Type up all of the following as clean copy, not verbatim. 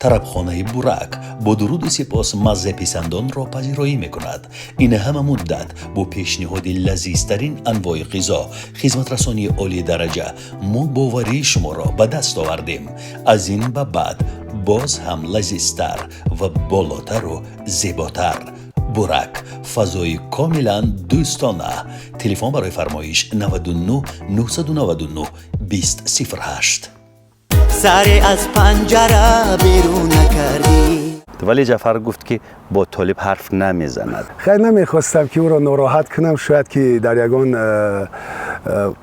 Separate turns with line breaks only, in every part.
тарабхонаи бурак бо дуруду сипос маззаписандонро пазироӣ мекунад. ин ҳама муддат бо пешниҳоди лазизтарин анвои ғизо, хизматрасонии олидараҷа мо боварии шуморо ба даст овардем. аз ин ба баъд боз ҳам лазизтар ва болотару зеботар. бурак фазои комилан дӯстона. телефон барои фармоиш 99 999 2008.
سری از پنجره بیرون نکردی.
ولی جعفر گفت که با طالب حرف نمیزند.
خیلی نمیخواستم که او را ناراحت کنم، شاید که در یگان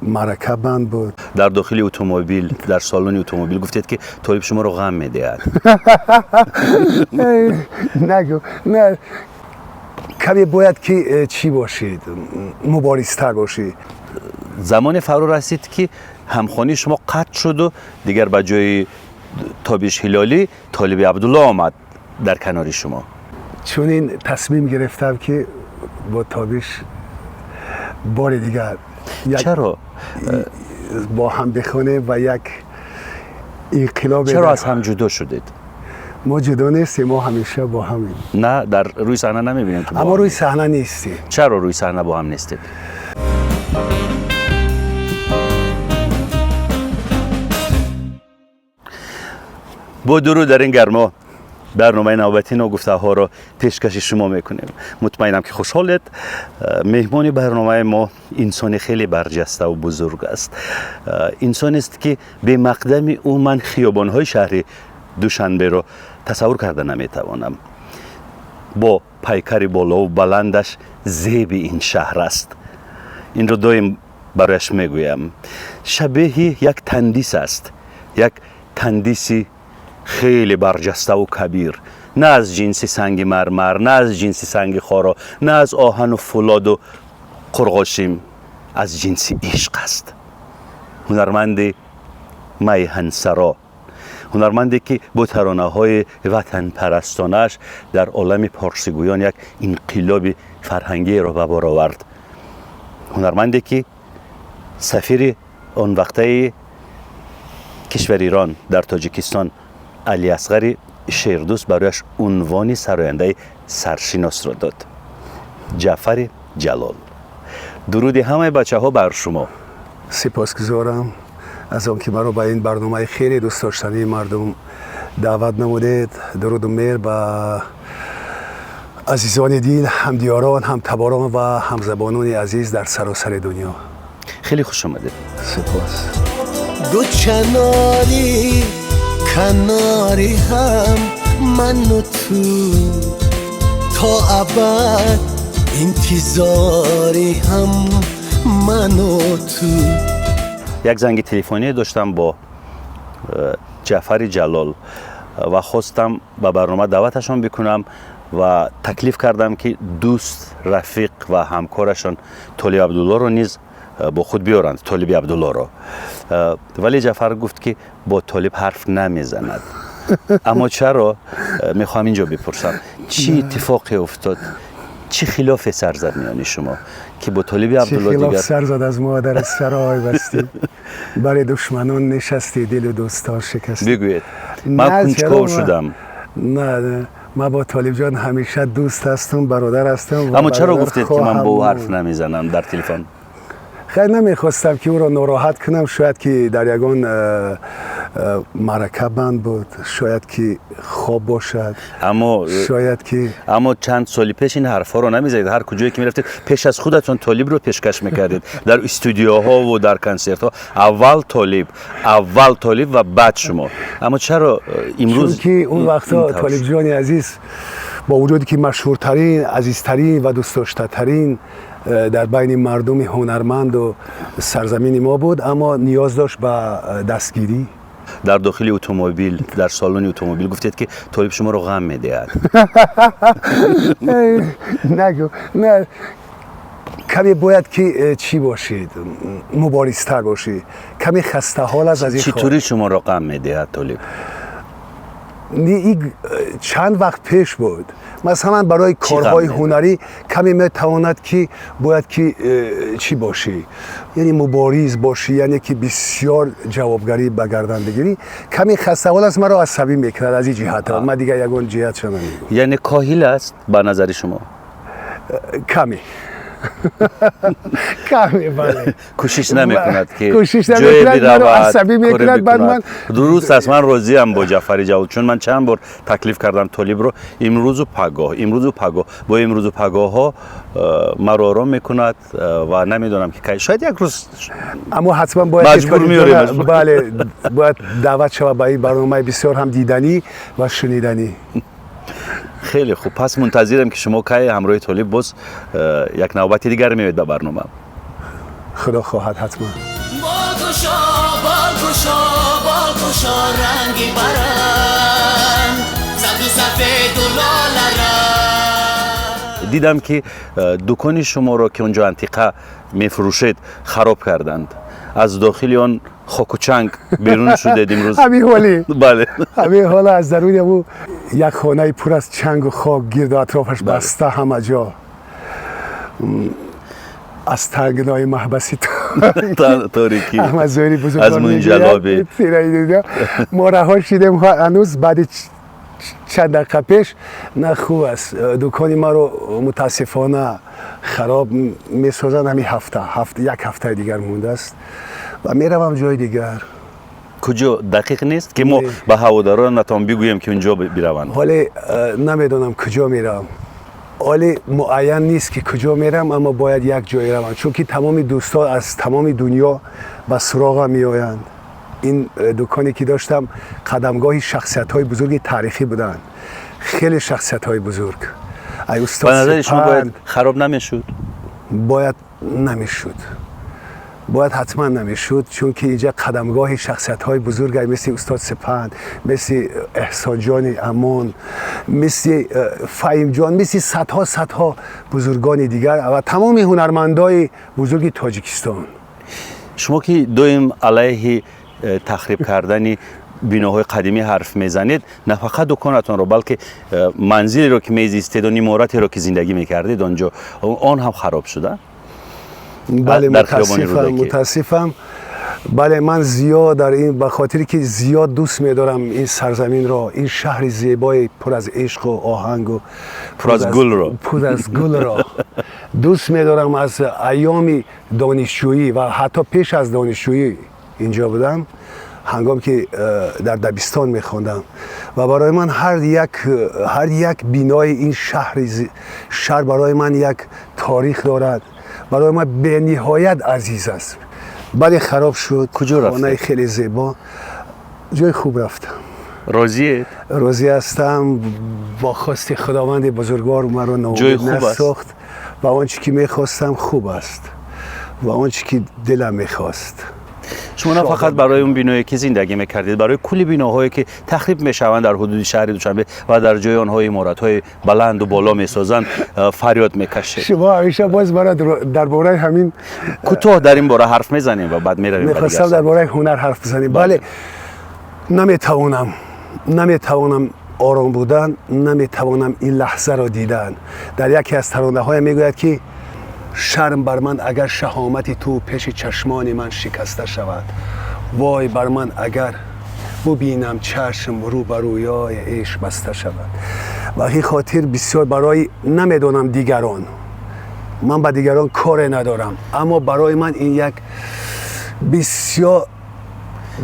معرکه بند بود.
در داخل اتومبیل، در سالن اتومبیل گفتید که طالب شما رو غم میدهد.
نگو، نه کمی باید که چی باشید، مبارزتر باشید.
زمان فرا رسید که همخوانی شما قطع شد و دیگر به جای تابش هلالی طالب عبدالله آمد در کنار شما.
چون این تصمیم گرفتم که با تابش بار دیگر
چرا؟
با هم بخونه و یک انقلاب.
چرا از هم جدا شدید؟
ما جدا نیستیم، ما همیشه با همیم.
نه در روی صحنه نمیبینیم تو.
اما روی صحنه نیستیم.
چرا روی صحنه با هم نیستید؟ با درود در این گرما برنامه نوبتی گفته ها را پیشکش شما میکنیم. مطمئنم که خوشحالید. مهمان برنامه ما انسان خیلی برجسته و بزرگ است. انسان است که به مقدم او من خیابان‌های شهر دوشنبه را تصور کرده نمیتوانم. با پیکر بالا و بلندش زیب این شهر است. این را دایم برایش میگویم. شبیه یک تندیس است. یک تندیسی خیلی برجسته و کبیر، نه از جنس سنگ مرمر، نه از جنس سنگ خارا، نه از آهن و فولاد و قرقاشیم، از جنس عشق است. هنرمند میهنسرا، هنرمندی که با ترانه های وطن پرستانش در عالم پارسیگویان یک انقلاب فرهنگی را به بار آورد. هنرمندی که سفیر آن وقته کشور ایران در تاجیکستان علی اصغر شیردوست برایش عنوان سراینده سرشناس را داد. جعفر جلال. درود همه بچه ها بر شما.
سپاسگزارم از آنکه مرا به این برنامه خیلی دوست داشتنی مردم دعوت نمودید. درود و مهر به عزیزان دین، همدیاران، همتباران و همزبانان عزیز در سراسر دنیا.
خیلی خوش آمدید.
سپاس.
دو کناری کناری هم من و تو، تا ابد انتظاری هم من و تو.
یک زنگ تلفنی داشتم با جعفر جلال و خواستم به برنامه دعوتشان بکنم و تکلیف کردم که دوست، رفیق و همکارشان طالب عبدالله رو نیز با خود بیارند. طالب عبدالله را. ولی جعفر گفت که با طالب حرف نمیزند. اما چرا؟ میخوام اینجا بپرسم چی اتفاقی افتاد؟ چی خلاف سر زد میان شما که با طالب عبدالله دیگر؟
چی خلاف سر زد؟ از مادر سرای بستی، برای دشمنان نشستی، دل و دوستان شکستی.
بگوید من کنجکاو شدم.
نه من با طالب جان همیشه دوست هستم، برادر هستم.
اما چرا گفتید که من با او حرف نمیزنم در تلفن؟
خیلی نمیخواستم که او را ناراحت کنم، شاید که در یگان معرکه بند بود، شاید که خواب باشد، اما
چند سالی پیش این حرفا رو نمیزدید. هر کجایی که میرفتید پیش از خودتون طالب رو پیشکش میکردید. در استودیوها و در کنسرت ها اول طالب و بعد شما. اما چرا امروز؟
چون که اون وقتا طالب جان عزیز با وجودی که مشهورترین، عزیزترین و دوست داشته‌ترین در بین مردم هنرمند و سرزمین ما بود، اما نیاز داشت به دستگیری.
در داخل اتومبیل، در سالن اتومبیل گفتید که طالب شما رو غم میدهد.
نگو، نه کمی باید که چی باشید، مبارزتر باشید، کمی خسته حال از این.
چطوری شما رو غم میدهد طالب؟
این چند وقت پیش بود. مثلا برای کارهای
غم
هنری کمی میتواند که باید که چی باشی، یعنی مبارز باشی، یعنی که بسیار جوابگری به گردن بگیری. کمی خسته حال است، مرا عصبی میکند از این جهت. من دیگه یگان جهت شما میگم
یعنی کاهل است به نظر شما؟
کمی کمی بله.
کوشش نمیکند که
کوشش
جای
نمیکند، مرا
برود،
عصبی
کاری
میکند. بعد من
درست است، من راضی ام با جعفری جواد، چون من چند بار تکلیف کردم طالب رو امروز و پگاه با امروز و پگاه ها مرا آرام میکند و نمیدونم که شاید یک روز
اما حتما باید
مجبور میاریم.
بله باید دعوت شود به این برنامه بسیار هم دیدنی و شنیدنی.
خیلی خوب، پس منتظرم که شما که همراه طالب باز یک نوبت دیگر میوید به برنامه.
خدا خواهد حتما.
بالگوشا رنگی برن سبز و سفید و لاله رنگ.
دیدم که دکان شما را که اونجا انتیقه میفروشید خراب کردند، از داخل آن خاک و چنگ بیرون شده امروز.
همین حالی
بله
همین حالا از درون او یک خانه پر از چنگ و خاک گرد و اطرافش بسته همه جا، از تنگنای محبسی
تاریکی
احمد زهری بزرگوار
از منجلابی
ما رها شدیم هنوز بعد چند دقیقه پیش. نه خوب است، دکان ما رو متاسفانه خراب میسازن. همین یک هفته دیگر مونده است و میروم جای دیگر.
کجا دقیق نیست که ما به هواداران نتوان بگوییم که اونجا بروند؟
حالا نمیدونم کجا میرم، حالا معین نیست که کجا میرم، اما باید یک جایی روم، چون که تمام دوستا از تمام دنیا به سراغم میآیند. این دکانی که داشتم قدمگاهی شخصیت‌های بزرگ تاریخی بودن، خیلی شخصیت‌های بزرگ. ای استاد
به نظر شما
سپند
باید خراب نمیشد؟
باید نمیشد، باید حتما نمیشد، چون که اینجا قدمگاه شخصیت‌های بزرگ مثل استاد سپند، مثل احسان جان امان، مثل فهیم جان، مثل صدها بزرگان دیگر و تمام هنرمندای بزرگ تاجیکستان.
شما که دویم علیه تخریب کردن بناهای قدیمی حرف میزنید، نه فقط دکانتون رو بلکه منزلی رو که میزیستید و عمارتی رو که زندگی میکردید آنجا آن هم خراب شده؟
بله
در خیابان رودکی.
متاسفم. بله من زیاد در این به خاطری که زیاد دوست می‌دارم این سرزمین را، این شهر زیبای پر از عشق و آهنگ و
پر از گل را
دوست می‌دارم. از ایام دانشجویی و حتی پیش از دانشجویی اینجا بودم، هنگام که در دبستان می‌خواندم و برای من هر یک بینای این شهر برای من یک تاریخ دارد، برای من به نهایت عزیز است. بعد خراب شد.
کجا رفت؟
خانه خیلی زیبا، جای خوب رفتم.
راضیه؟
راضی هستم. با خواست خداوند بزرگوار مرا ناامید نساخت و آنچه که میخواستم خوب است و آنچه که دلم میخواست.
شما نه فقط برای اون بینایی که زندگی میکردید، برای کلی بیناهایی که تخریب میشوند در حدود شهر دوشنبه و در جای آنها عمارت‌های بلند و بالا میسازند فریاد میکشید.
شما همیشه باز مرا درباره همین
کوتاه در این باره حرف میزنیم و بعد میرویم.
میخواستم درباره هنر حرف بزنیم. بله نمیتوانم آرام بودن، نمیتوانم این لحظه را دیدن. در یکی از ترانه‌های میگوید که شرم بر من اگر شهامت تو پیش چشمان من شکسته شود، وای بر من اگر ببینم چشم رو بر رویای عشق بسته شود. و این خاطر بسیار برای نمیدونم دیگران، من با دیگران کار ندارم، اما برای من این یک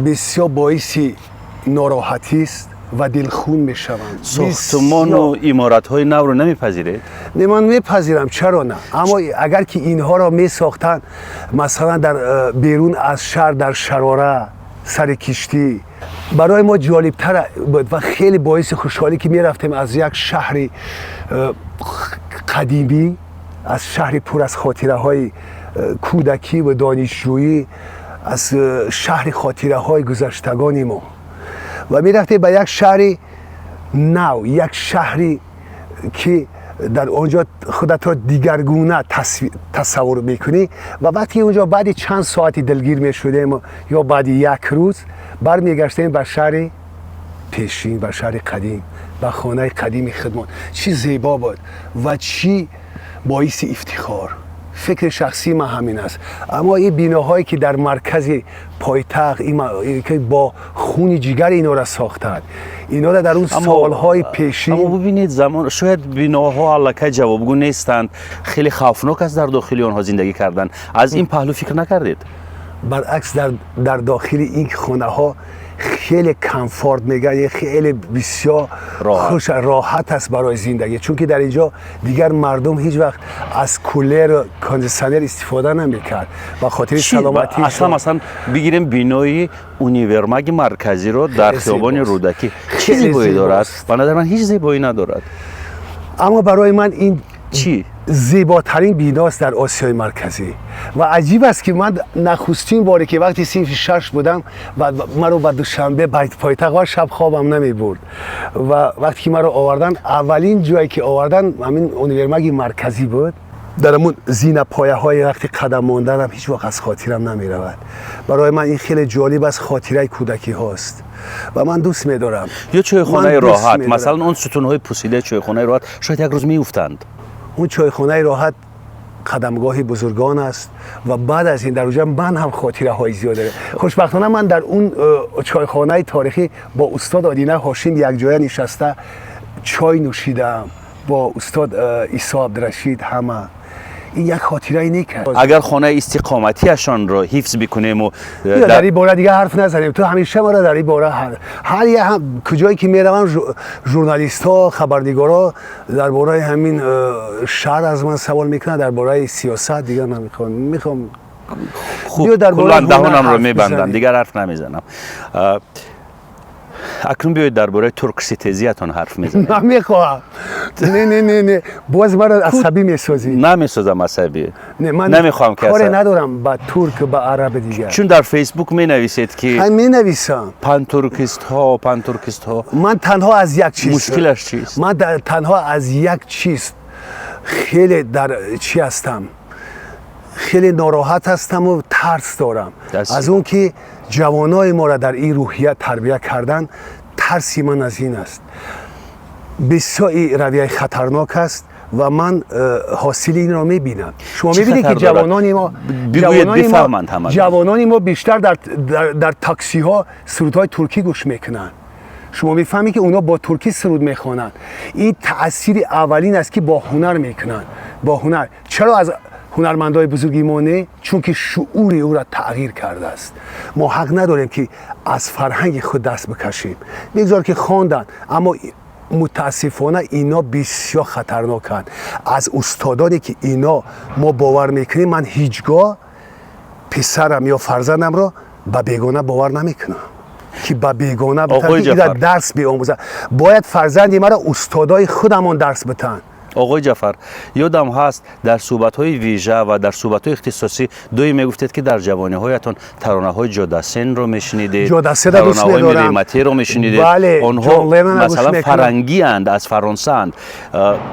بسیار باعثی ناراحتی است و دلخون می شوند.
ساختمان و عمارت‌های نو رو نمیپذیرید؟
نه من میپذیرم، چرا نه، اما اگر که اینها را می ساختن مثلا در بیرون از شهر در شراره سر کشتی، برای ما جالبتر بود و خیلی باعث خوشحالی که می رفتیم از یک شهر قدیمی، از شهر پر از خاطره های کودکی و دانشجویی، از شهر خاطره های گذشتگان ما و می رفتیم به یک شهر نو، یک شهری که در اونجا خودت را دیگرگونه تصور میکنی و وقتی اونجا بعد چند ساعتی دلگیر میشدیم یا بعد یک روز برمیگشتیم به شهر پیشین و شهر قدیم و خانه قدیم خدمات چی زیبا بود و چی باعث افتخار. فکر شخصی من همین است. اما این بیناهایی که در مرکز پایتخت که با خون جگر اینا را ساختند، اینا را در اون سالهای پیشین.
اما ببینید زمان شاید بیناها علاقه جوابگو نیستند، خیلی خوفناک است در داخل آنها زندگی کردن. از این پهلو فکر نکردید؟
برعکس در داخل این خانه ها خیلی کمفورت میگن، خیلی بسیار خوش راحت است برای زندگی، چون که در اینجا دیگر مردم هیچ وقت از کولر و کاندیشنر استفاده نمیکرد و خاطر سلامتی.
مثلا بگیریم بینای اونیورماگ مرکزی رو در خیابان رودکی چه زیبایی دارد؟ و نظر من هیچ زیبایی ندارد.
اما برای من این
چی؟
زیباترین بیناست در آسیای مرکزی و عجیب است که من نخستین باری که وقتی صنف 6 بودم و مرا به دوشنبه پایتخت شب خوابم نمی برد و وقتی که مرا آوردن اولین جایی که آوردن همین اونیورماگ مرکزی بود. در همون زینه پایه های وقتی قدم ماندنم هیچ وقت از خاطرم نمی رود. برای من این خیلی جالب است، خاطره کودکی هاست و من دوست می دارم.
یا چایخانه راحت، مثلا اون ستون‌های پوسیده چایخانه راحت شاید یک روز می افتند.
اون چایخانه راحت قدمگاه بزرگان است و بعد از این در اونجا من هم خاطره های زیاد دارم. خوشبختانه من در اون چایخانه تاریخی با استاد آدینه هاشم یک جای نشسته چای نوشیدم با استاد عیسی عبدالرشید. همه این یک خاطره نیک است.
اگر خانه استقامتیشان را حفظ بکنیم و
در این باره دیگه حرف نزنیم. تو همیشه ما را در این باره هر یه کجایی که میروم ژورنالیست ها خبرنگارا در باره همین شهر از من سوال میکنن، در باره سیاست دیگه میخوام
خوب کلا دهانم رو میبندم، دیگر حرف نمیزنم. اکنون بیایید درباره ترک ستیزیتان حرف میزنیم.
نمیخوام. نه باز مرا عصبی میسازی.
نمیسازم عصبی.
نه من
نمیخوام که
کاری ندارم با ترک با عرب دیگه.
چون در فیسبوک می نویسید که
می نویسم
پن ترکیست ها.
من تنها از یک چیز
مشکلش چیست؟
من تنها از یک چیز خیلی در چی هستم، خیلی ناراحت هستم و ترس دارم از اون که جوانای ما را در این روحیه تربیت کردن. ترسی من از این است. بسیار این رویه خطرناک است و من حاصل این را میبینم. شما میبینید که جوانان ما بیشتر در تاکسی ها سرودهای ترکی گوش میکنن. شما میفهمید که اونا با ترکی سرود میخوانند. این تأثیر اولین است که با هنر میکنن. با هنر. چرا از هنرمندای بزرگی ما نه؟ چون که شعور او را تغییر کرده است. ما حق نداریم که از فرهنگ خود دست بکشیم. بگذار که خواندن، اما متاسفانه اینا بسیار خطرناکند. از استادانی که اینا ما باور میکنیم، من هیچگاه پسرم یا فرزندم را به بیگانه باور نمیکنم که به بیگانه درس بیاموزه. باید فرزندی مرا استادای خودمان درس بتن.
آقای جعفر، یادم هست در صحبت‌های ویژه و در صحبت‌های اختصاصی دوی میگفتید که در جوانی‌هایتان ترانه‌های جادسن رو میشنیدید، ترانه‌های ملیمتی رو میشنیدید.
بله،
آنها مثلا فرنگی اند، از فرانسه اند.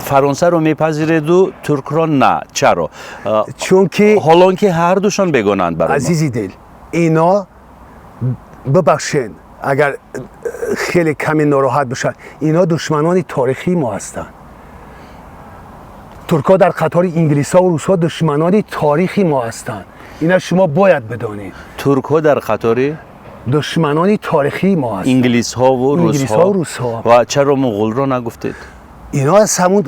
فرانسه رو میپذیرید و ترک رو نه. چرا؟
چون که
حالان که هر دوشان بیگانند برای ما.
عزیزی دل، اینا ببخشین اگر خیلی کمی ناراحت بشن، اینا دشمنان تاریخی ما هستند. ترک‌ها در قطار انگلیس‌ها و روس‌ها دشمنان تاریخی ما هستند. اینا شما باید بدانید.
ترک‌ها در قطار
دشمنان تاریخی ما هستند.
انگلیس‌ها و روس‌ها. و چرا مغول رو نگفتید؟
اینا از همون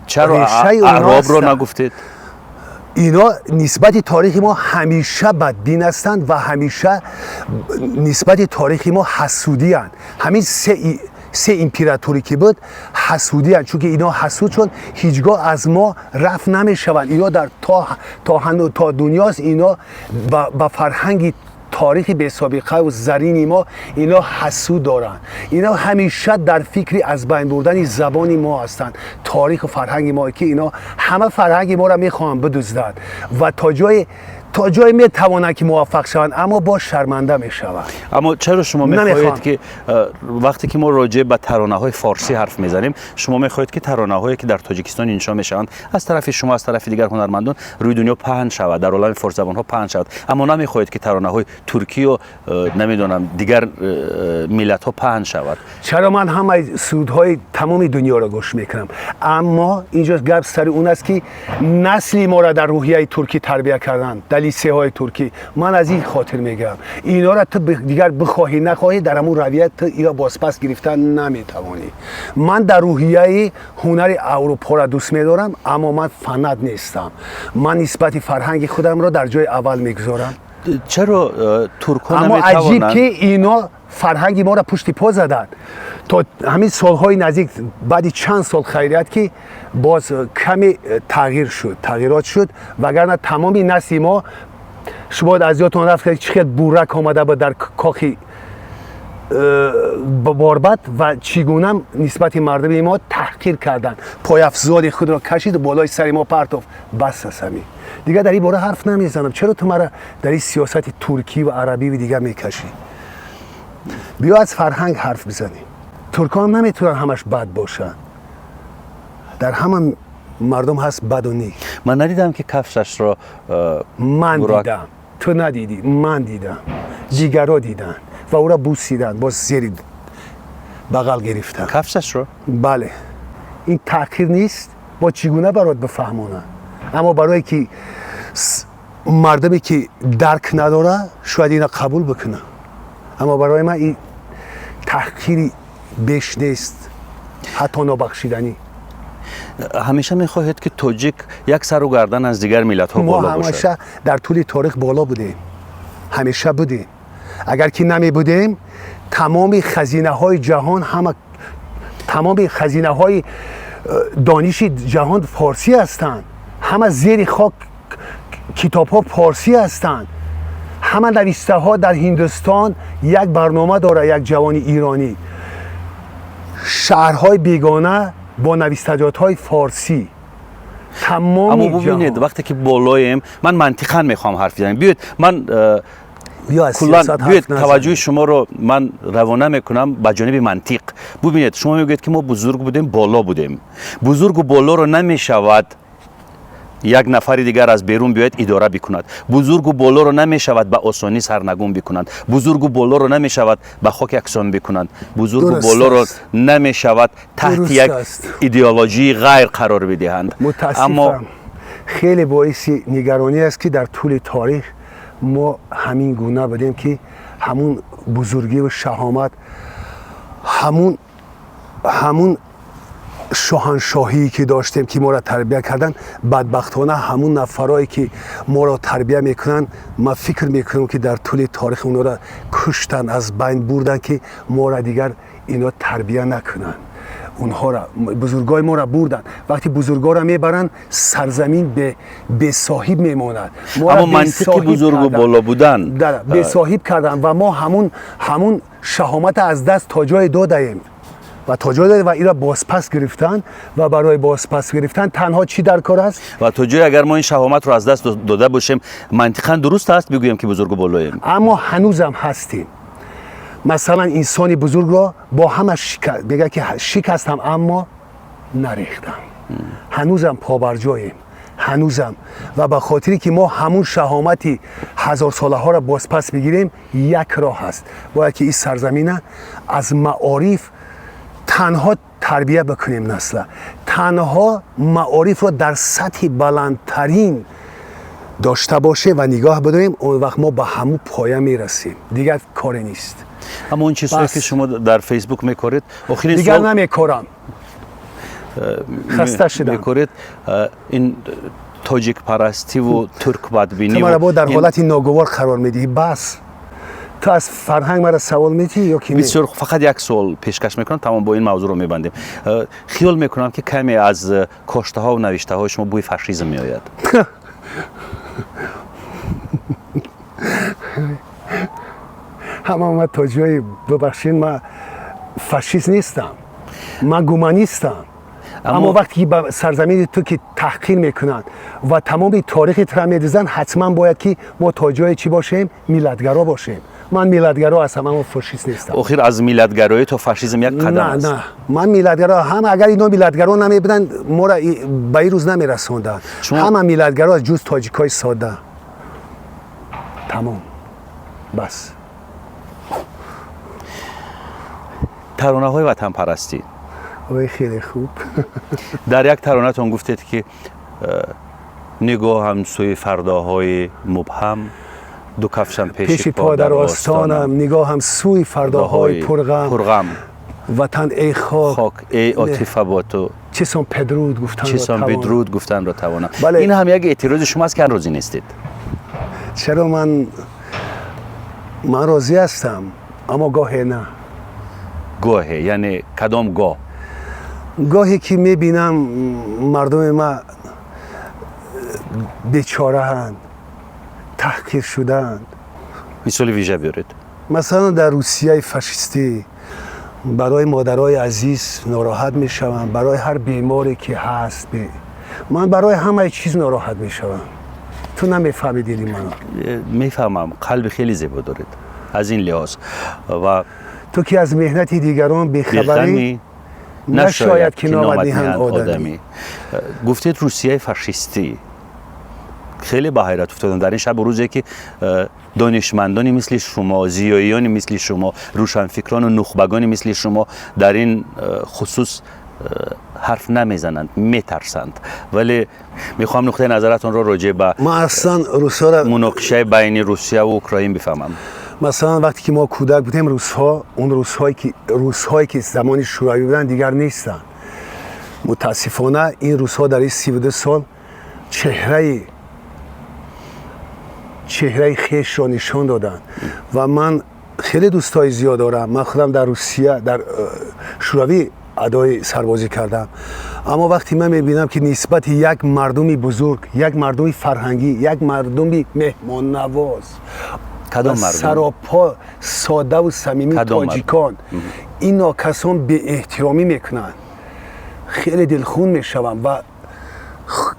چرا عرب رو نگفتید؟
اینا نسبت تاریخی ما همیشه بدبین هستند و همیشه نسبت تاریخی ما حسودی هستند. همین سه امپراتوری که بود حسودی هستند، چون که اینا حسود چون هیچگاه از ما رفت نمیشوند. اینا در تا دنیاست. اینا با فرهنگ تاریخی به سابقه و زرین ما اینا حسود دارن. اینا همیشه در فکری از بین بردن زبان ما هستند، تاریخ و فرهنگ ما، که اینا همه فرهنگ ما را میخوان بدزدند و تا جای تا جای میتوانند که موفق شوند اما با شرمنده میشوند.
اما چرا شما
نمیخوام.
میخواهید که وقتی که ما راجع به ترانه‌های فارسی حرف میزنیم شما میخواهید که ترانه‌هایی که در تاجیکستان انشا میشوند از طرف شما از طرف دیگر هنرمندان روی دنیا پهن شود، در عالم فارسی زبان‌ها پهن شود، اما نمیخواهید که ترانه‌های ترکی و نمیدونم دیگر ملت‌ها پهن شود؟
چرا من همه سرودهای تمام دنیا را گوش میکنم، اما اینجا گپ سر اون است که نسلی ما را در روحیه ترکی تربیت کردن، در لیسه های ترکی. من از این خاطر میگم اینا را تو دیگر بخواهی نخواهی در همون رویت تو اینا بازپس گرفتن نمیتوانی. من در روحیه هنر اروپا را دوست میدارم اما من فنت نیستم. من نسبت فرهنگ خودم را در جای اول میگذارم.
چرا ترک‌ها
اما عجیب
نمیتوانند
که اینا فرهنگ ما را پشت پا زدن تا همین سالهای نزدیک بعد چند سال خیریت که باز کمی تغییرات شد، وگرنه تمامی نسل ما شما از یادتون رفت که چقدر بورک آمده بود در کاخی باربد و چگونه نسبت مردم ما تحقیر کردن، پای افزار خود را کشید و بالای سر ما پرتاف. بس است همین دیگه در این باره حرف نمیزنم. چرا تو مرا در این سیاست ترکی و عربی و دیگه میکشی؟ بیا از فرهنگ حرف بزنی. ترکان نمیتونن همش بد باشن، در همه مردم هست بد و نیک.
من ندیدم که کفشش را
من دیدم، تو ندیدی، من دیدم، دیگرها دیدن و او را بوسیدن، باز زیر بغل گرفتن
کفشش را.
بله، این تحقیر نیست، با چگونه برات بفهمونن. اما برای که مردمی که درک نداره شاید اینا قبول بکنه، اما برای من این تحقیری بیش نیست، حتی نابخشیدنی.
همیشه میخواهید که تاجیک یک سر و گردن از دیگر ملت ها بالا
ما
باشه.
همیشه در طول تاریخ بالا بودیم، همیشه بودیم. اگر که نمی بودیم تمام خزینه های جهان، تمام خزینه های دانش جهان فارسی هستند، همه زیر خاک کتاب ها فارسی هستند. همه نویسنده ها در هندوستان یک برنامه داره، یک جوان ایرانی، شهرهای بیگانه با نویسندگان های فارسی. تمام
اما ببینید وقتی که بالایم، من منطقاً میخوام حرف بزنم. بیاید من کلا بیاید توجه شما رو من روانه میکنم به جانب منطق. ببینید شما میگید که ما بزرگ بودیم، بالا بودیم. بزرگ و بالا رو نمیشود یک نفر دیگر از بیرون بیاید اداره بکند. بزرگ و بالا رو نمیشود به آسانی سرنگون بکنند. بزرگ و بالا رو نمیشود به خاک یکسان بکنند. بزرگ و بالا رو نمیشود تحت یک ایدئولوژی غیر قرار بدهند.
اما خیلی باعث نگرانی است که در طول تاریخ ما همین گونه بودیم که همون بزرگی و شهامت، همون شاهنشاهی که داشتیم که ما را تربیت کردن، بدبختانه همون نفرایی که ما را تربیت میکنن، من فکر میکنم که در طول تاریخ اونا را کشتن، از بین بردن که ما را دیگر اینا تربیت نکنن. اونها را، بزرگای ما را بردن. وقتی بزرگا را میبرن سرزمین به صاحب میماند.
اما منطقی بزرگ و بالا بودن
به صاحب کردن و ما همون شهامت از دست تا جای دادیم و تا جای دادیم و این را بازپس گرفتن و برای بازپس گرفتن تنها چی در کار است؟
و تا جای اگر ما این شهامت رو از دست داده باشیم منطقاً درست است بگوییم که بزرگ و بالاییم.
اما هنوزم هستیم. مثلا انسانی بزرگ را با همه میگه که شکستم اما نریختم. هنوزم پابرجاییم، هنوزم. و به خاطری که ما همون شهامتی هزار ساله ها را بازپس بگیریم، یک راه هست، باید که این سرزمینه از معارف تنها تربیت بکنیم، نسل تنها معارف را در سطح بلندترین داشته باشه و نگاه بداریم، اون وقت ما به همون پایه میرسیم. دیگر کاری نیست.
اما اون چیزهایی که شما در فیسبوک میکارید آخرین
دیگر نمیکارم، خسته شدم.
میکارید این تاجیک پرستی و ترک بدبینی
تو مرا در حالت ناگوار قرار میدی. بس تو از فرهنگ مرا سوال میتی یا کی؟
بسیار. فقط یک سوال پیشکش میکنم تمام با این موضوع رو میبندیم. خیال میکنم که کمی از کاشته ها و نوشته های شما بوی فاشیسم میآید.
اما من تا جایی ببخشید، من فاشیست نیستم، من گومانیستم. اما وقتی که به سرزمین تو که تحقیر میکنن و تمام تاریخ را میریزن، حتما باید که ما تا جای چی باشیم؟ میلادگرا باشیم. من میلادگرا هستم اما فاشیست نیستم.
آخر از میلادگرایی تا فاشیسم یک قدم است.
نه من میلادگرا هم اگر اینا میلادگرا نمیبودن ما را به این روز نمیرسوندن. همه میلادگرا از جز تاجیکای ساده. تمام. بس.
ترانه های وطن پرستی.
وای خیلی خوب.
در یک ترانه‌تون گفتید که نگاه هم سوی فرداهای مبهم، دو کفشم پیش
پا در آستانم، نگاه هم سوی فرداهای پرغم. وطن ای
خاک ای عاطفه با تو،
چسان بدرود
گفتن را توانم.
بله.
این هم یک اعتراض شماست که راضی نیستید.
چرا؟ من راضی هستم اما گاهی نه.
گاهی یعنی کدام گاه؟
گاهی که میبینم مردم ما بیچاره هستند، تحقیر شدند.
مثال ویژه بیارید.
مثلا در روسیه فاشیستی برای مادرای عزیز ناراحت میشوم، برای هر بیماری که هست من برای همه چیز ناراحت میشوم. تو نمیفهمی دلی منو.
میفهمم، قلب خیلی زیبا دارید از این لحاظ. و
تو که از مهنت دیگران بیخبری نشاید که نامد میهن آدمی.
گفتید روسیه فاشیستی. خیلی به حیرت افتادم در این شب و روزی که دانشمندانی مثل شما، زیاییانی مثل شما، روشنفکران و نخبگانی مثل شما در این خصوص حرف نمیزنند، میترسند. ولی میخوام نقطه نظرتون را راجع به مناقشه بین روسیه و اوکراین بفهمم.
مثلا وقتی که ما کودک بودیم روس‌هایی که زمان شوروی بودن دیگر نیستن. متاسفانه این روس‌ها در این 32 سال چهره خیش را نشان دادن و من خیلی دوستای زیاد دارم. من خودم در روسیه در شوروی ادای سربازی کردم، اما وقتی من میبینم که نسبت یک مردمی بزرگ، یک مردمی فرهنگی، یک مردمی مهمان نواز،
کدام مردم؟
سراپا ساده و صمیمی تاجیکان، اینا کسان به احترامی میکنن، خیلی دلخون میشوم و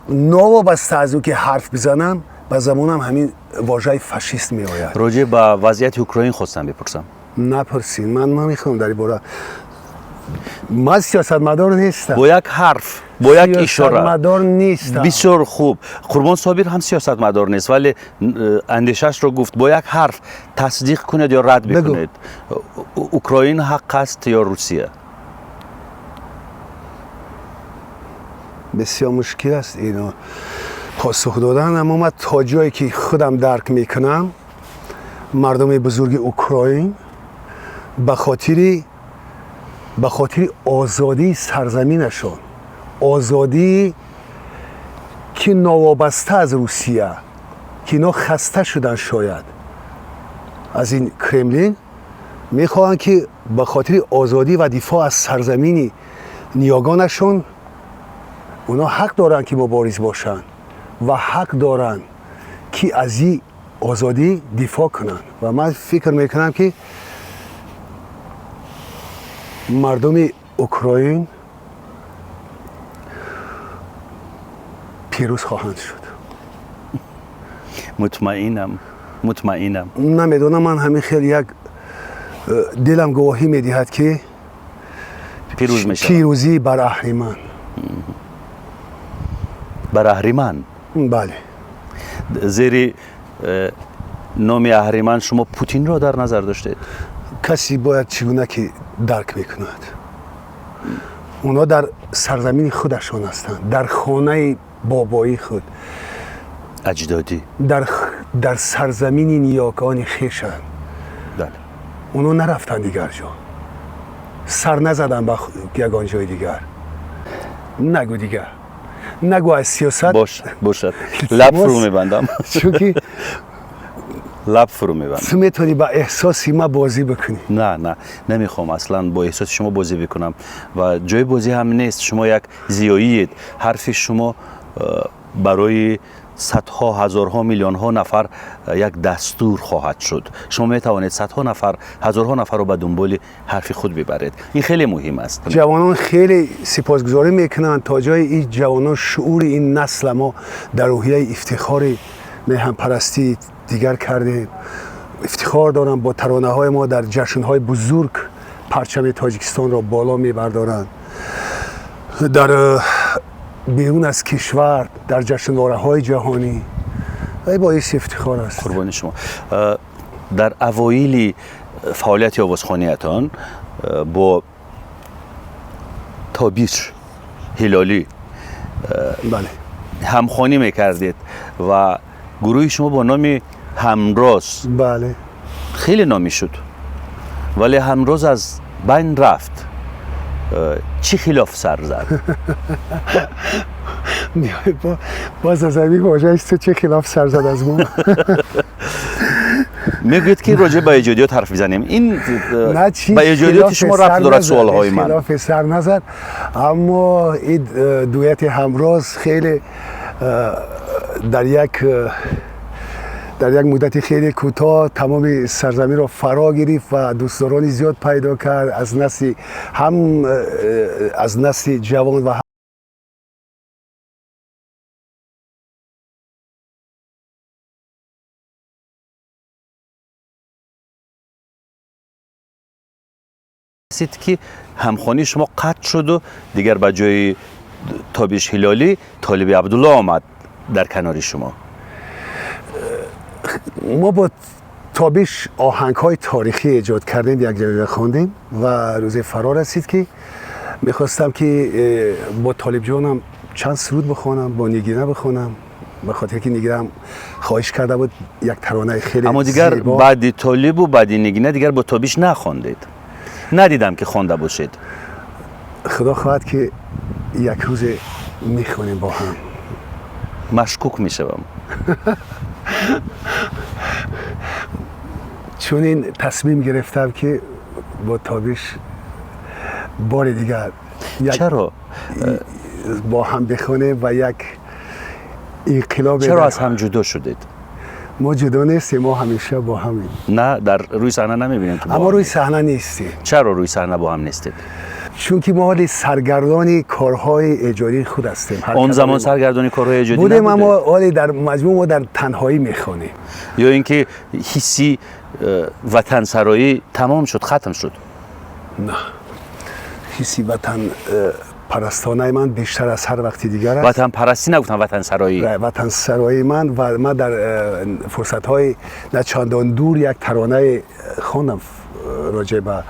نوابسته از او که حرف بزنم به زمانم همین واژه فاشیست می آید.
راجع به وضعیت اوکراین خواستم بپرسم.
نپرسین، من نمیخوام در این باره. من سیاستمدار نیستم.
با یک حرف، با یک اشاره.
سیاستمدار نیستم.
بسیار خوب. قربان صابر هم سیاستمدار نیست ولی اندیشش رو گفت. با یک حرف تصدیق کنید یا رد بکنید. اوکراین حق است یا روسیه؟
بسیار مشکل است اینو پاسخ دادن، اما من تا جایی که خودم درک میکنم مردم بزرگ اوکراین به خاطر آزادی سرزمینشون، آزادی که نوابسته از روسیه، که اینا خسته شدن شاید از این کرملین، میخواهند که به خاطر آزادی و دفاع از سرزمین نیاگانشون اونا حق دارن که مبارز باشن و حق دارن که از این آزادی دفاع کنن و من فکر میکنم که مردم اوکراین پیروز خواهند شد.
مطمئنم.
نمیدونم، من همین خیلی یک دلم گواهی میدهد که
پیروز میشه.
پیروزی بر اهریمن.
بر اهریمن؟
بله.
زیر نام اهریمن شما پوتین را در نظر داشتید؟
کسی باید چگونه که درک میکند. اونا در سرزمین خودشان هستند، در خانه بابایی خود،
اجدادی،
در سرزمین نیاکان خیشند.
بله.
اونا نرفتن دیگر جا، سر نزدن به یگان جای دیگر. نگو دیگر، نگو از سیاست.
باشد. لب فرو میبندم.
چونکه
لب فرو میبندم.
تو میتونی با احساسی ما بازی بکنی.
نه نمیخوام اصلا با احساس شما بازی بکنم و جای بازی هم نیست. شما یک زیاییید. حرف شما برای صدها هزارها میلیون ها نفر یک دستور خواهد شد. شما می توانید صدها نفر هزارها نفر رو به دنبال حرف خود ببرید. این خیلی مهم است.
جوانان خیلی سپاسگزاری میکنن تا جای این جوانان شعور این نسل ما در روحیه افتخار میهن پرستی دیگر کرده. افتخار دارن با ترانه های ما در جشن های بزرگ پرچم تاجیکستان را بالا میبردارند. در بیرون از کشور در جشنواره های جهانی ای باعث افتخار است.
قربان شما. در اوایل فعالیت آوازخوانیتان با تابیش هلالی
بله
همخوانی میکردید و گروه شما با نام همراز
بله
خیلی نامی شد، ولی همراز از بین رفت. چی خلاف سر زد؟
باز از همین واژه است تو چه خلاف سر زد از ما؟
میگوید که راجع به ایجادیات حرف بزنیم. این به ایجادیات شما ربط دارد سوالهای من.
خلاف سر نزد، اما این دویت همراز خیلی در یک مدت خیلی کوتاه تمام سرزمین را فرا گرفت و دوستدارانی زیاد پیدا کرد از نسل جوان و
رسید که همخوانی شما قطع شد و دیگر به جای تابیش هلالی طالب عبدالله آمد در کنار شما.
ما با تابیش آهنگ های تاریخی ایجاد کردیم، یک جایی خواندیم و روز فرا رسید که میخواستم که با طالب جانم چند سرود بخوانم، با نگینه بخوانم، به خاطر که نگینه خواهش کرده بود یک ترانه خیلی
اما دیگر
زیبا.
بعد طالب و بعد نگینه دیگر با تابیش نخواندید؟ ندیدم که خوانده باشید.
خدا خواهد که یک روز میخوانیم با هم.
مشکوک میشم.
چون این تصمیم گرفتم که با تابیش بار دیگر
چرا؟
با هم بخوانیم و یک انقلاب.
چرا از هم جدا شدید؟
ما جدا نیستیم، ما همیشه با همیم.
نه، در روی صحنه نمیبینیم که
اما روی صحنه نیستیم.
چرا روی صحنه با هم نیستید؟
چون که ما حالی سرگردانی کارهای ایجادی خود هستیم.
اون زمان سرگردانی کارهای ایجادی
بودیم،
نبوده؟
اما حالی در مجموع ما در تنهایی میخوانیم.
یا اینکه حسی وطن سرایی تمام شد، ختم شد؟
نه، حسی وطن پرستانه من بیشتر از هر وقتی دیگر است.
وطن پرستی نگفتم، وطن سرایی.
وطن سرایی من در فرصت‌های نه چندان دور یک ترانه خواندم راجع به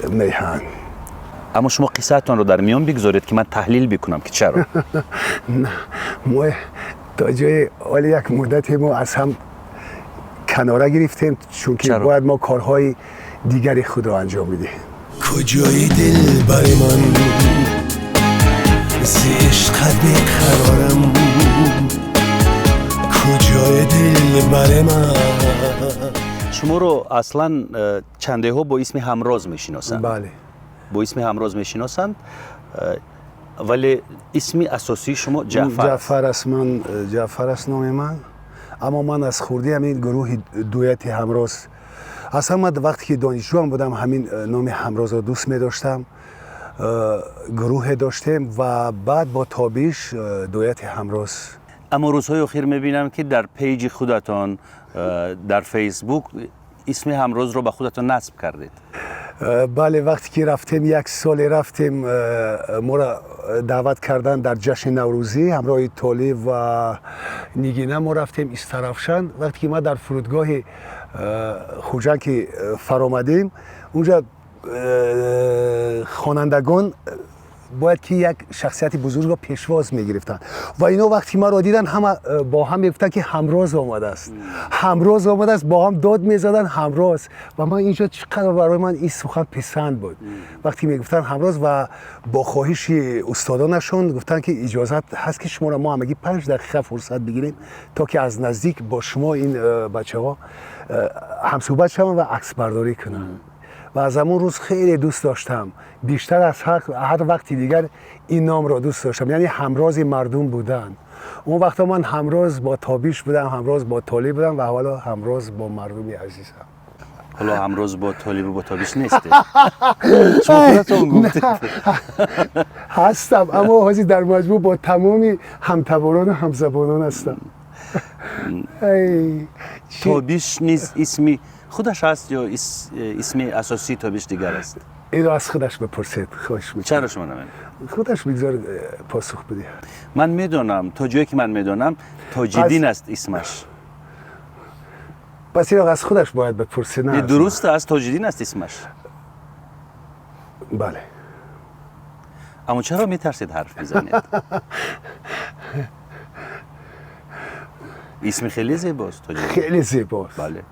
میهن.
اما شما قصه‌تان رو در میان بگذارید که من تحلیل بکنم که چرا.
نه، ما تا جای حالی یک مدت ما از هم کناره گرفتیم، چون که باید ما کارهای دیگری خود را انجام بدیم. کجای دل برای من ز عشقت بیقرارم، کجای دل برای من.
شما رو اصلا چنده ها با اسم همراز میشناسند؟
بله،
با اسم همراز میشناسند، ولی اسم اساسی شما جعفر است.
جعفر است نام من، اما من از خوردی همین گروه دویت همراز. اصلا من وقتی که دانشجو هم بودم همین نام همراز رو دوست می داشتم. گروه داشتیم و بعد با تابیش دویت همراز.
اما روزهای اخیر میبینم که در پیج خودتان در فیسبوک اسم همراز رو به خودتان نصب کردید.
بله، وقتی که رفتیم یک سال رفتیم، ما را دعوت کردن در جشن نوروزی همراه طالب و نگینه. ما رفتیم استرافشان. وقتی که ما در فرودگاه خوجان که فرامدیم، اونجا خوانندگان باید که یک شخصیت بزرگ را پیشواز میگرفتن و اینا وقتی ما را دیدن همه با هم میگفتن که همراز آمده است، همراز آمده است، با هم داد میزدن همراز. و من اینجا چقدر برای من این سخن پسند بود وقتی میگفتن همراز و با خواهش استادانشون گفتن که اجازت هست که شما را ما همگی 5 دقیقه فرصت بگیریم تا که از نزدیک با شما این بچه ها هم صحبت شوم و عکس برداری کنم. و از همون روز خیلی دوست داشتم، بیشتر از هر وقتی دیگر این نام را دوست داشتم، یعنی همراز مردم بودن. اون وقتا من همراز با تابیش بودم، همراز با طالب بودم و حالا همراز با مردم عزیزم.
حالا همراز با طالب و با تابیش نیسته. شما خودتون گفتید.
هستم، اما حاجی در مجموع با تمامی همتواران و همزبانان هستم.
تابیش نیز اسمی خودش هست یا اسم اساسی تابیش دیگر است؟
این رو از خودش بپرسید، خوش می‌کنم.
چرا شما نمی‌دونید؟
خودش بگذار پاسخ بده.
من میدونم، تا جایی که من میدونم تاج‌الدین است اسمش.
پس این رو از خودش باید بپرسید. نه
درسته، از تاج‌الدین است اسمش.
بله.
اما چرا میترسید حرف بزنید؟ اسم خیلی زیباست تاج‌الدین.
خیلی زیباست.
بله.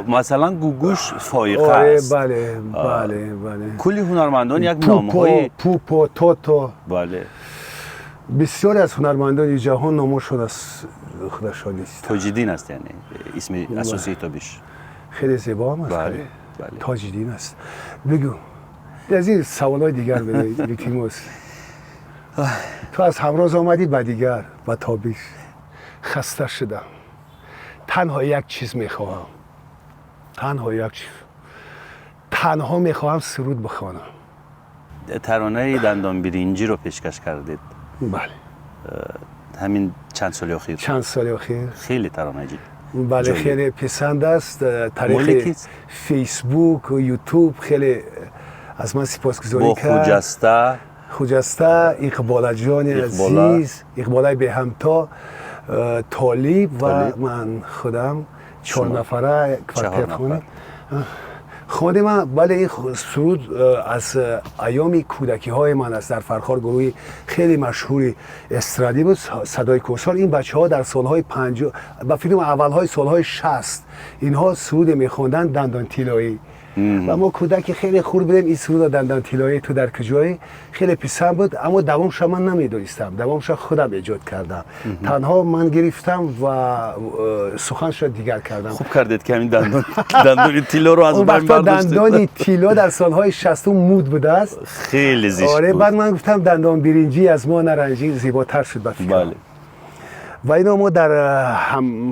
مثلا گوگوش فایقه است.
بله بله بله.
کلی هنرمندان یک نام‌های
پوپو توتو.
بله.
بسیاری از هنرمندان جهان نامشون از خودشان نیست.
تاج‌الدین است یعنی اسم اساسی تابیش.
خیلی زیبا هم است.
بله بله.
تاج‌الدین است. بگو. از این سوالای دیگر بده تیموس. تو از همراز آمدی با دیگر با تابیش. خسته شدم. تنها یک چیز میخواهم. تنها یک چیز. تنها میخواهم سرود بخوانم.
ترانه دندان برنجی رو پیشکش کردید.
بله.
همین چند سال اخیر.
چند سال اخیر.
خیلی ترانه جدید.
بله خیلی پسند است. طریق فیسبوک و یوتیوب خیلی از من سپاسگزاری کرد.
با
خجسته، اقبال جان عزیز، اقبال به همتا، طالب و من خودم 4 نفره کوارتت خونیم. خود من بله این سرود از ایام کودکی های من است. در فرخار گروهی خیلی مشهوری استرادی بود، صدای کوسال. این بچه ها در سالهای 50 با فیلم اولهای سالهای 60 اینها سرود میخوندن دندان طلایی و ما کودکی خیلی خور بودیم این سرود دندان طلایی تو در کجایی خیلی پسند بود، اما دوامش من نمیدونستم، دوامش خودم ایجاد کردم. تنها من گرفتم و سخنش را دیگر کردم.
خوب کردید که همین دندان طلا رو از بین برداشتید.
دندان طلا در سالهای 60 مود بوده است،
خیلی زیبا بود.
آره بعد من گفتم دندان برنجی از ما نرنجی زیباتر شد به فکرم.
بله.
و اینو ما در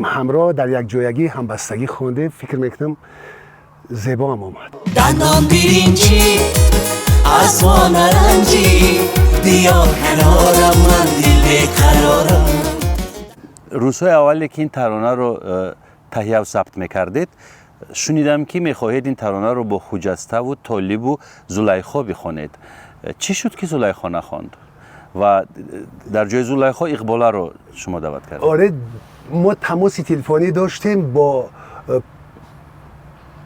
همراه در یک جایگی همبستگی خوندیم، فکر میکنم زیبا هم اومد.
دندان برنجی از ما نرنجی بیا کنارم من دل بیقرارم.
روزهای اولی که این ترانه رو تهیه و ثبت میکردید شنیدم که میخواهید این ترانه رو با خجسته و طالب و زلیخا بخونید. چی شد که زلیخا نخواند و در جای زلیخا اقباله رو شما دعوت کردید؟
آره ما تماس تلفنی داشتیم با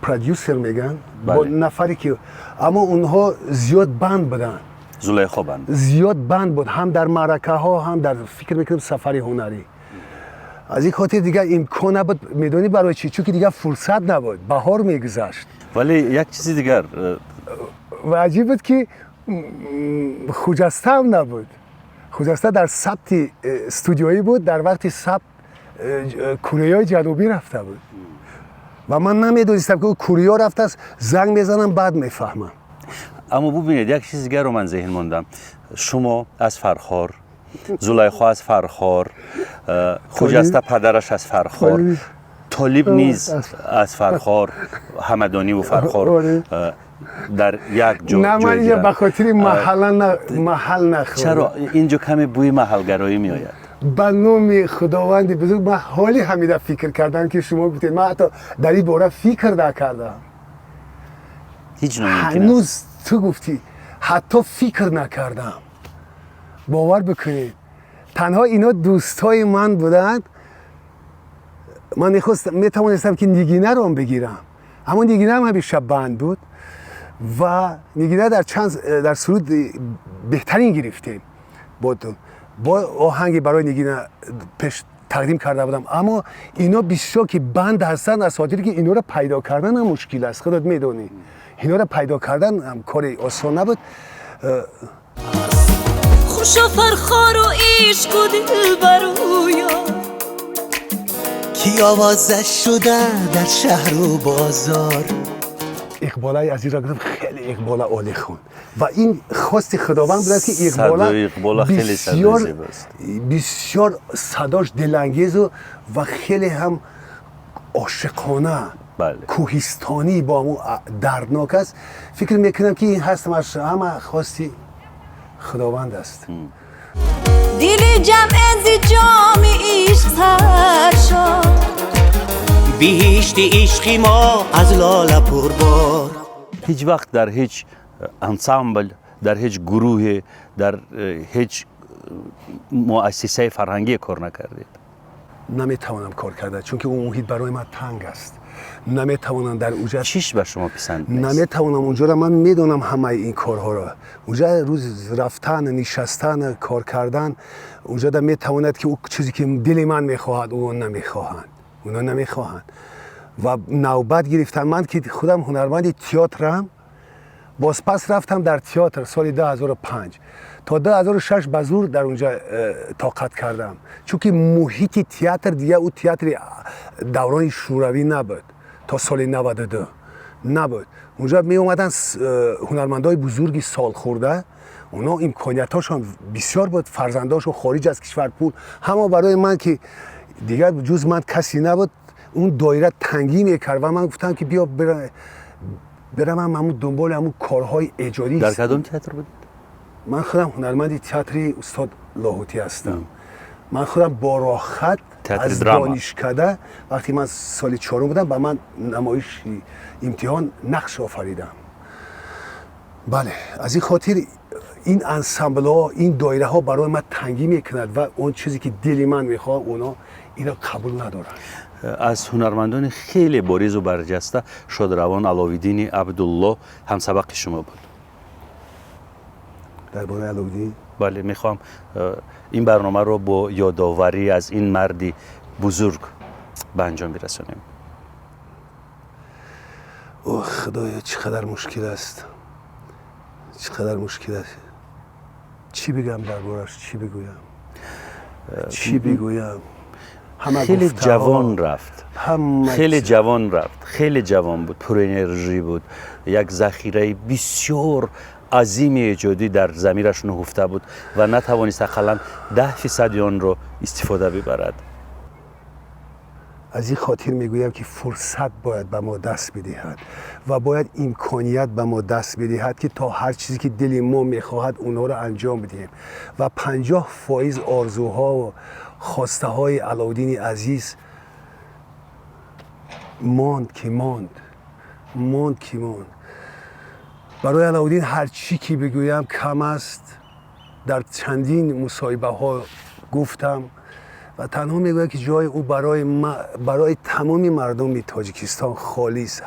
پرودیوسر میگن، با نفری که اما اونها زیاد بند بودن.
زلیخا بند
زیاد بند بود، هم در معرکه ها هم در فکر میکنم سفر هنری. از این خاطر دیگه امکان نبود، میدونی برای چی؟ چون که دیگه فرصت نبود، بهار میگذشت.
ولی یک چیزی دیگر
و عجیب بود که خجسته هم نبود. خجسته در ثبت استودیویی بود، در وقت ثبت کره جنوبی رفته بود و من نمیدونستم که کره رفته است. زنگ میزنم بعد میفهمم.
اما ببینید یک چیز دیگر رو من ذهن موندم. شما از فرخار، زلیخا از فرخار، خجسته پدرش از فرخار، طالب نیز از فرخار، همدانی و فرخار در یک جای.
نه من اینجا به خاطر محل نخورم.
چرا اینجا کمی بوی محلگرایی می آید؟
به نام خداوند بزرگ من حالی همیده فکر کردم که شما گفتید، من حتی در این باره فکر نکردم.
هیچ نمونکن است.
هنوز تو گفتی حتی فکر نکردم. باور بکنید تنها اینا دوستای من بودند. من میتوانستم که نگینه رو هم بگیرم، اما نگینه هم همیشه بند بود و نگینه در سرود بهترین گرفتیم. با آهنگی برای نگینه پیش تقدیم کرده بودم، اما اینا بسیار که بند هستن از خاطر که اینا رو پیدا کردن هم مشکل است. خودت میدونی اینا رو پیدا کردن هم کاری آسان نبود.
خوشا فرخار و عشق و دلبرویا
کی آوازش شده در شهر و بازار،
اقبالای از این را گفتم خیلی اقبال عالی خون و این خواست خداوند بود که
اقبال خیلی
بسیار بسیار صداش دلانگیز و خیلی هم عاشقانه
بله.
کوهستانی با مو دردناک است. فکر میکنم که این هست همه خواستی خداوند است.
دیلی جمع از جامی عشق سر شد
بهشت عشقی ما از لاله پربار.
هیچ وقت در هیچ انسامبل، در هیچ گروه، در هیچ مؤسسه فرهنگی کار نکردید؟
نمیتوانم کار کرده چون که اون محیط برای من تنگ است. نمیتوانم در اونجا
چیش به شما پسند نیست؟
نمیتوانم اونجا را من میدونم همه این کارها را. اونجا روز رفتن، نشستن، کار کردن، اونجا دا میتواند که اون چیزی که دل من میخواهد اونا نمیخواهند. و نوبت گرفتم من که خودم هنرمند تئاترم، باز پس رفتم در تئاتر سال 2005 تا 2006 به زور در اونجا طاقت کردم چون که محیط تئاتر دیگه او تئاتر دوران شوروی نبود تا سال 92 نبود. اونجا می اومدن هنرمندای بزرگی سال خورده، اونا امکانیتاشون بسیار بود، فرزنداشون خارج از کشور پول، همه برای من که دیگر جز من کسی نبود اون دایره تنگی میکرد و من گفتم که بیا برم همون دنبال همون کارهای ایجادی.
در کدام تئاتر بودید؟
من خودم هنرمند تئاتر استاد لاهوتی هستم. من خودم با راحت از دانشکده وقتی من سال 4 بودم با من نمایش امتحان نقش آفریدم. بله از این خاطر این انسامبل ها، این دایره ها برای من تنگی میکند و اون چیزی که دل من میخواد اونا اینا قبول ندارن.
از هنرمندان خیلی بارز و برجسته شادروان علاوالدین عبدالله هم سبق شما بود.
درباره علاوالدین؟
بله میخوام این برنامه رو با یادآوری از این مردی بزرگ به انجام برسونیم.
اوه خدایا چقدر مشکل است، چقدر مشکل است. چی بگم دربارش؟ چی بگویم؟
خیلی جوان رفت، خیلی جوان بود، پر انرژی بود، یک ذخیره بسیار عظیم ایجادی در ضمیرش نهفته بود و نتوانست حداقل 10% آن رو استفاده ببرد.
از این خاطر میگویم که فرصت باید به ما دست بدهد و باید امکانیت به ما دست بدهد که تا هر چیزی که دل ما میخواهد اونها رو انجام بدهیم و 50% آرزوها و خواسته های علاوالدین عزیز ماند. برای علاوالدین هر چی که بگویم کم است. در چندین مصاحبه ها گفتم و تنها میگویم که جای او برای تمامی مردم تاجیکستان خالیست.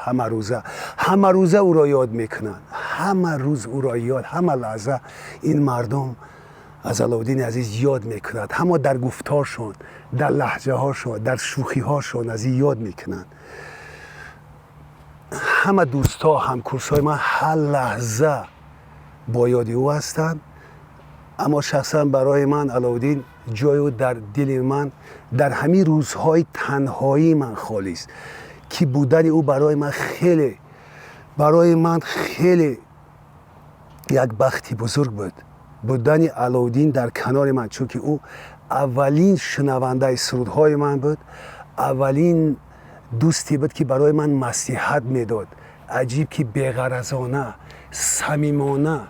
همه روزه او را یاد میکنن، همه روز او را یاد، همه لحظه این مردم از علاوالدین عزیز یاد میکنند. همه در گفتارشون، در لهجه هاشون، در شوخی هاشون از این یاد میکنند. همه دوستا، همکورسای من هر لحظه با یاد او هستند. اما شخصا برای من علاوالدین جای او در دل من در همین روزهای تنهایی من خالی است که بودن او برای من خیلی یک بختی بزرگ بود. بودن علاوالدین در کنار من، چون که او اولین شنونده سرودهای من بود، اولین دوستی بود که برای من نصیحت میداد. عجیب که بی‌غرضانه، صمیمانه،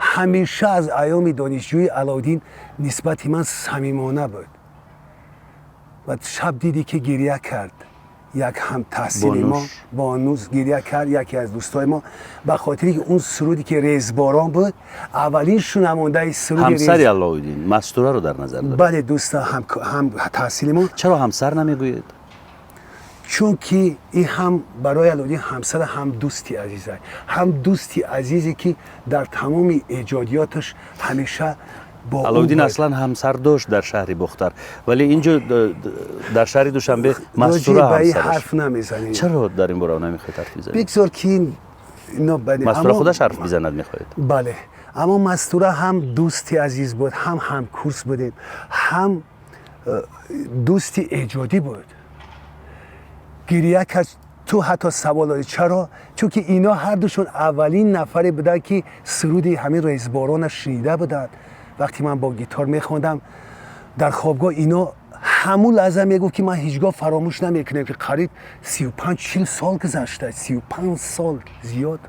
همیشه از ایام دانشجوی علاوالدین نسبت من صمیمانه بود. و شب دیدی که گریه کرد یک هم تحصیل ما، بانوز گریه کرد، یکی از دوستای ما، به خاطری که اون سرودی که ریزباران بود اولین شنونده سرود
همسر علاوالدین مستوره رو در نظر دارید؟
بله دوست هم تحصیل ما.
چرا همسر نمیگویید؟
چون که این هم برای علاوالدین همسر هم دوستی عزیزه، هم دوستی عزیزی که در تمام ایجادیاتش همیشه با
علاوالدین اصلا همسر داشت در شهر بختر، ولی اینجا در شهر دوشنبه مستوره همسرش.
حرف نمیزنید.
چرا در این باره نمیخواید حرف بزنید؟
بگذار که
مستوره خودش حرف بزند میخواید؟
بله، اما مستوره هم دوستی عزیز بود، هم کورس بودیم، هم دوستی ایجادی بود. گریه کرد تو حتی سوال داری چرا؟ چون که اینا هر دوشون اولین نفری بودن که سرود همین رئیس باران شنیده بودن. وقتی من با گیتار میخوندم در خوابگاه اینا همون لحظه میگفت که من هیچگاه فراموش نمیکنم که قریب 35-40 سال گذشته، 35 سال زیاد.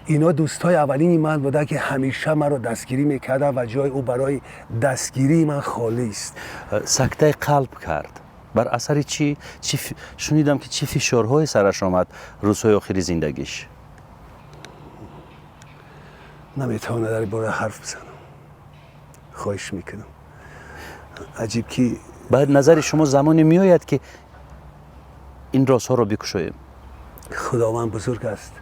اینا دوستای اولین من بودن که همیشه من رو دستگیری میکردن و جای او برای دستگیری من خالی است.
سکته قلب کرد. بر اثر چی شنیدم که چه فشارهای سرش آمد روزهای آخری زندگیش.
نمیتونم در این باره حرف بزنم. خواهش میکنم. عجیب که
بعد نظر شما زمانی میآید که این رازها رو بکشاییم.
خداوند بزرگ است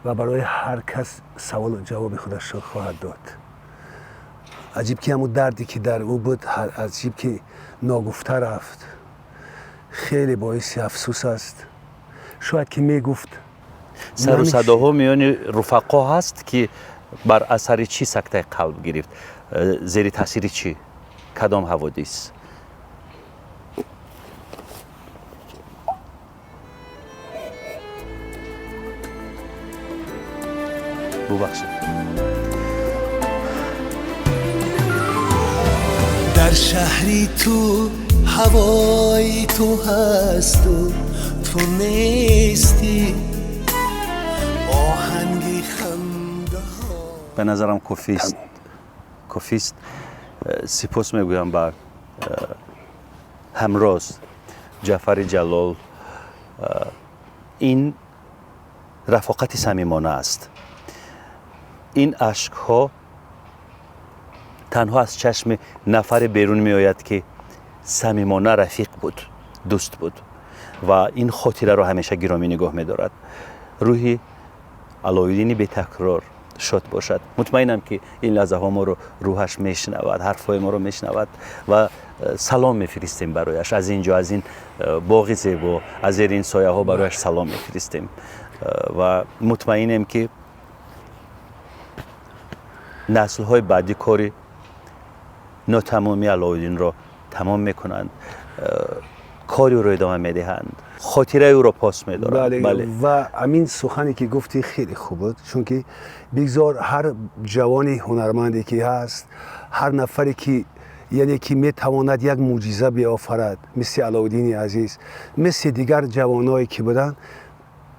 و برای هر کس سوال و جواب خودش را خواهد داد. عجیب که همون دردی که در او بود، عجیب که ناگفته رفت. خیلی باعث افسوس است. شاید که میگفت
سر و صداها میان رفقا هست که بر اثر چی سکته قلب گرفت؟ زیر تاثیر چی؟ کدام حوادث؟ ببخشید.
در شهری تو هوای تو هست و تو نیستی، آهنگی خنده ها.
به نظرم کافی است. سپاس میگویم بر همراز جعفر جلال. این رفاقت صمیمانه است. این اشک ها تنها از چشم نفر بیرون می آید که صمیمانه رفیق بود، دوست بود و این خاطره رو همیشه گرامی نگاه می دارد. روحی علایالدین بی تکرار شاد باشد. مطمئنم که این لحظه ها ما رو روحش میشنود، حرفای ما رو میشنود و سلام میفرستیم برایش. از اینجا، از این باغ زیبا، از زیر این سایه ها برایش سلام میفرستیم و مطمئنم که نسل های بعدی کاری ناتمامی علایالدین را تمام میکنند، کاری رو ادامه میدهند، خاطره او را پاس میدارند.
بله. و امین سخنی که گفتی خیلی خوب بود، چون که بگذار هر جوانی هنرمندی که هست، هر نفری که یعنی که میتواند یک معجزه بیافرد، مثل علایالدین عزیز، مثل دیگر جوانایی که بودن،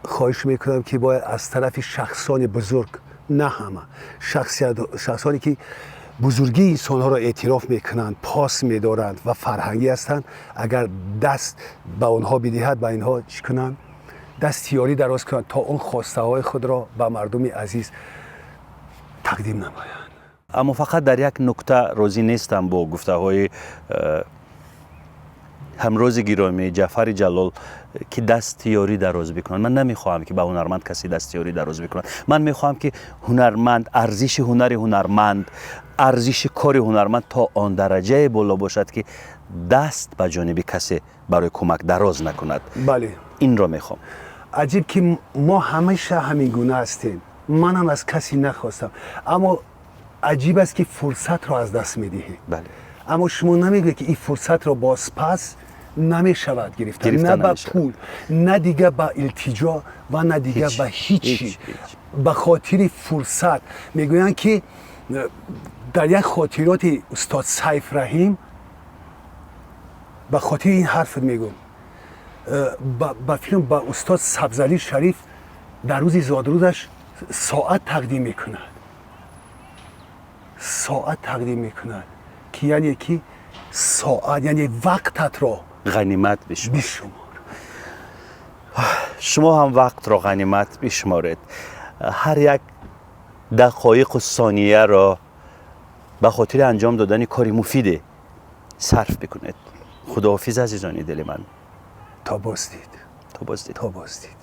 خواهش میکنم که باید از طرف شخصان بزرگ، نه همه شخصانی که بزرگی انسان ها را اعتراف میکنند، پاس میدارند و فرهنگی هستند، اگر دست به آنها بدهد، به اینها چی کنند؟ دستیاری دراز کنند تا اون خواسته های خود را به مردم عزیز تقدیم نمایند.
اما فقط در یک نکته راضی نیستم با گفته های همراز گرامی جعفر جلال که دستیاری دراز بکنند. من نمیخواهم که به هنرمند کسی دستیاری دراز بکنند. من میخواهم که هنرمند، ارزش هنر هنرمند، ارزش کار هنرمند تا آن درجه بالا باشد که دست به جانب کسی برای کمک دراز نکند.
بله.
این را میخوام.
عجیب که ما همیشه همین گونه هستیم. من هم از کسی نخواستم، اما عجیب است که فرصت را از دست میدهی.
بله.
اما شما نمیگه که این فرصت را باز پس نمی شود گرفتن، نه به پول، نه دیگه به التجا و نه دیگه به هیچی. به خاطر فرصت میگویند که در یک خاطرات استاد سیف رحیم، به خاطر این حرف میگم، با فیلم با استاد سبزعلی شریف در روز زادروزش ساعت تقدیم میکند، ساعت تقدیم میکند که یعنی که ساعت یعنی وقتت را
غنیمت بشمار. شما هم وقت را غنیمت بشمارید. هر یک دقایق و ثانیه را به خاطر انجام دادن کاری مفید صرف بکنید. خداحافظ عزیزان دل من.
تا بازدید.
تا بازدید.
تا بازدید.